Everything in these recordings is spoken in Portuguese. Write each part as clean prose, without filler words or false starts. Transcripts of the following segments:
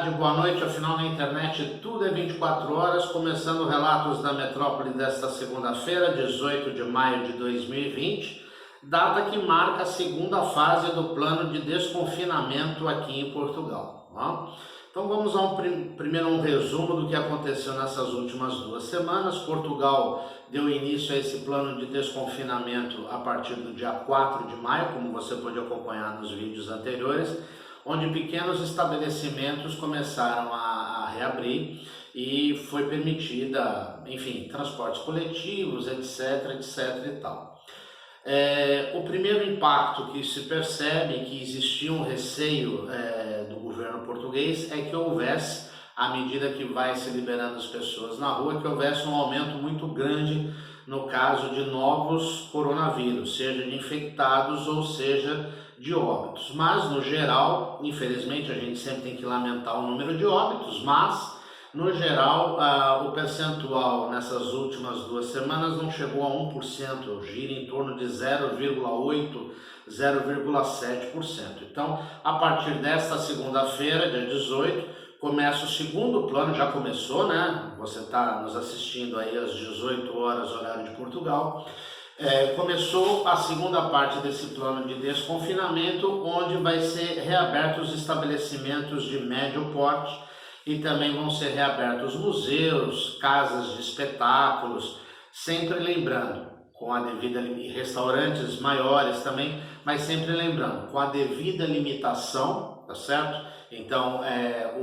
tarde, boa noite. Afinal, na internet tudo é 24 horas. Começando relatos da metrópole desta segunda-feira, 18 de maio de 2020, data que marca a segunda fase do plano de desconfinamento aqui em Portugal. Então vamos a primeiro um resumo do que aconteceu nessas últimas 2 semanas. Portugal deu início a esse plano de desconfinamento a partir do dia 4 de maio, como você pôde acompanhar nos vídeos anteriores, onde pequenos estabelecimentos começaram a reabrir e foi permitida, enfim, transportes coletivos, etc e tal. O primeiro impacto que se percebe, que existia um receio do governo português, é que houvesse, à medida que vai se liberando as pessoas na rua, que houvesse um aumento muito grande no caso de novos coronavírus, seja de infectados ou seja de óbitos. Mas, no geral, infelizmente, a gente sempre tem que lamentar o número de óbitos, mas, no geral, o percentual nessas últimas 2 semanas não chegou a 1%, gira em torno de 0,8%, 0,7%. Então, a partir desta segunda-feira, dia 18, começa o segundo plano, já começou, né? Você está nos assistindo aí às 18 horas, horário de Portugal. Começou a segunda parte desse plano de desconfinamento, onde vai ser reabertos os estabelecimentos de médio porte e também vão ser reabertos museus, casas de espetáculos, sempre lembrando, com a devida restaurantes maiores também, mas sempre lembrando, com a devida limitação, tá certo? Então,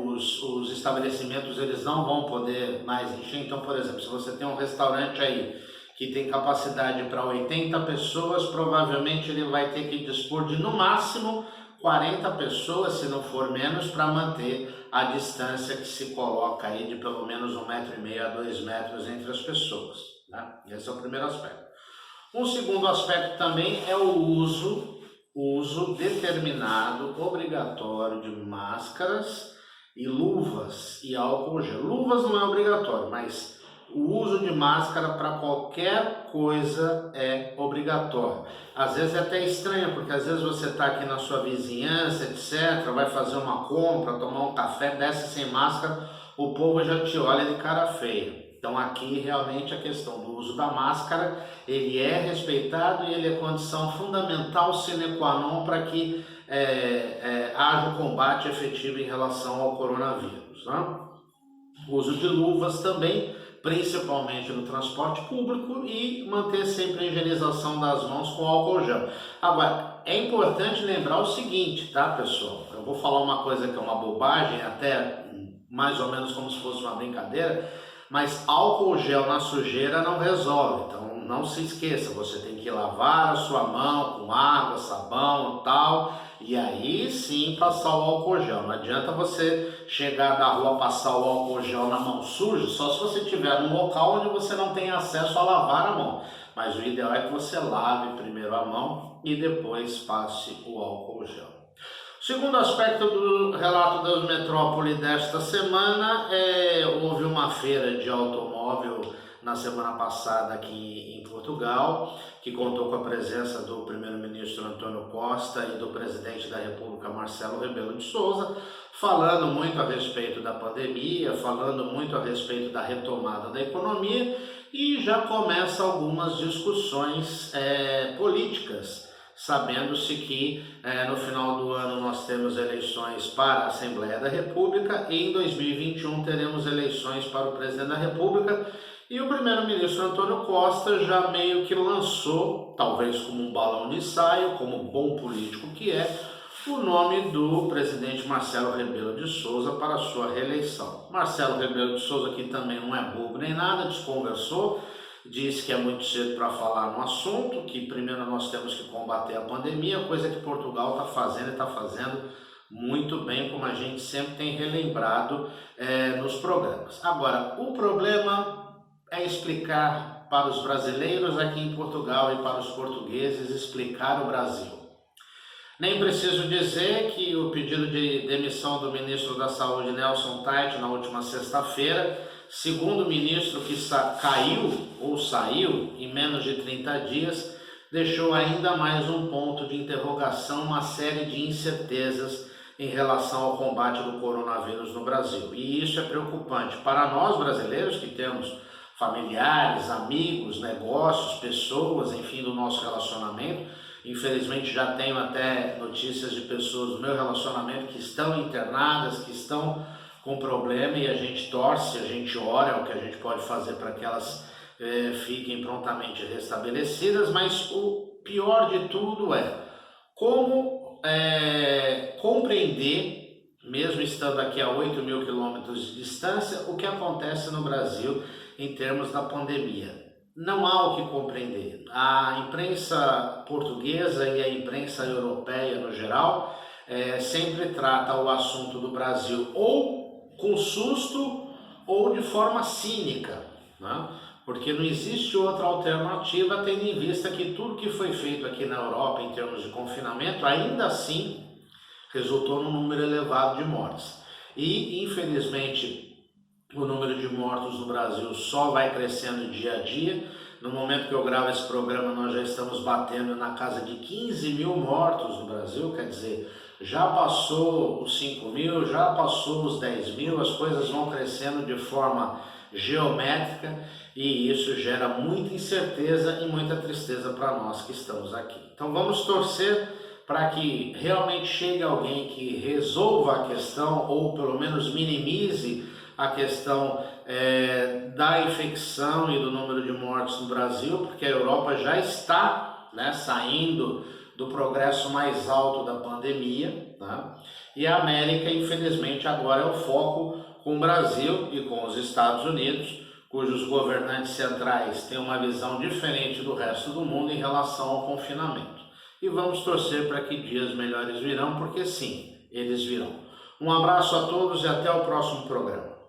os estabelecimentos eles não vão poder mais encher. Então, por exemplo, se você tem um restaurante aí que tem capacidade para 80 pessoas, provavelmente ele vai ter que dispor de no máximo 40 pessoas, se não for menos, para manter a distância que se coloca aí de pelo menos 1,5 m a 2 metros entre as pessoas, né? Esse é o primeiro aspecto. Um segundo aspecto também é o uso determinado, obrigatório de máscaras e luvas e álcool gel. Luvas não é obrigatório, mas o uso de máscara para qualquer coisa é obrigatório. Às vezes é até estranho, porque às vezes você está aqui na sua vizinhança, etc., vai fazer uma compra, tomar um café, desce sem máscara, o povo já te olha de cara feia. Então aqui realmente a questão do uso da máscara, ele é respeitado e ele é condição fundamental sine qua non para que haja o combate efetivo em relação ao coronavírus, né? O uso de luvas também, principalmente no transporte público, e manter sempre a higienização das mãos com álcool gel. Agora, é importante lembrar o seguinte, tá, pessoal? Eu vou falar uma coisa que é uma bobagem, até mais ou menos como se fosse uma brincadeira, mas álcool gel na sujeira não resolve. Então, não se esqueça, você tem que lavar a sua mão com água, sabão e tal, e aí sim passar o álcool gel. Não adianta você chegar da rua, passar o álcool gel na mão suja, só se você estiver num local onde você não tem acesso a lavar a mão. Mas o ideal é que você lave primeiro a mão e depois passe o álcool gel. O segundo aspecto do relato da metrópole desta semana houve uma feira de automóvel na semana passada aqui em Portugal, que contou com a presença do primeiro-ministro António Costa e do presidente da República, Marcelo Rebelo de Sousa, falando muito a respeito da pandemia, falando muito a respeito da retomada da economia, e já começa algumas discussões políticas, sabendo-se que no final do ano nós temos eleições para a Assembleia da República e em 2021 teremos eleições para o Presidente da República. E o primeiro-ministro António Costa já meio que lançou, talvez como um balão de ensaio, como bom político que é, o nome do presidente Marcelo Rebelo de Sousa para a sua reeleição. Marcelo Rebelo de Sousa, que também não é bobo nem nada, desconversou, disse que é muito cedo para falar no assunto, que primeiro nós temos que combater a pandemia, coisa que Portugal está fazendo e está fazendo muito bem, como a gente sempre tem relembrado nos programas. Agora, o problema é explicar para os brasileiros aqui em Portugal e para os portugueses, explicar o Brasil. Nem preciso dizer que o pedido de demissão do ministro da Saúde, Nelson Taixe, na última sexta-feira, segundo o ministro que saiu em menos de 30 dias, deixou ainda mais um ponto de interrogação, uma série de incertezas em relação ao combate do coronavírus no Brasil. E isso é preocupante para nós brasileiros que temos familiares, amigos, negócios, pessoas, enfim, do nosso relacionamento. Infelizmente já tenho até notícias de pessoas do meu relacionamento que estão internadas, que estão com problema, e a gente torce, a gente ora, é o que a gente pode fazer para que elas fiquem prontamente restabelecidas. Mas o pior de tudo é como compreender, mesmo estando aqui a 8.000 quilômetros de distância, o que acontece no Brasil em termos da pandemia. Não há o que compreender. A imprensa portuguesa e a imprensa europeia no geral sempre trata o assunto do Brasil ou com susto ou de forma cínica, né? Porque não existe outra alternativa, tendo em vista que tudo que foi feito aqui na Europa em termos de confinamento, ainda assim resultou num número elevado de mortes. E, infelizmente, o número de mortos no Brasil só vai crescendo dia a dia. No momento que eu gravo esse programa, nós já estamos batendo na casa de 15.000 mortos no Brasil, quer dizer, já passou os 5.000, já passou os 10.000, as coisas vão crescendo de forma geométrica e isso gera muita incerteza e muita tristeza para nós que estamos aqui. Então vamos torcer para que realmente chegue alguém que resolva a questão ou pelo menos minimize a questão da infecção e do número de mortes no Brasil, porque a Europa já está, né, saindo do progresso mais alto da pandemia, tá? E a América, infelizmente, agora é o foco com o Brasil e com os Estados Unidos, cujos governantes centrais têm uma visão diferente do resto do mundo em relação ao confinamento. E vamos torcer para que dias melhores virão, porque sim, eles virão. Um abraço a todos e até o próximo programa.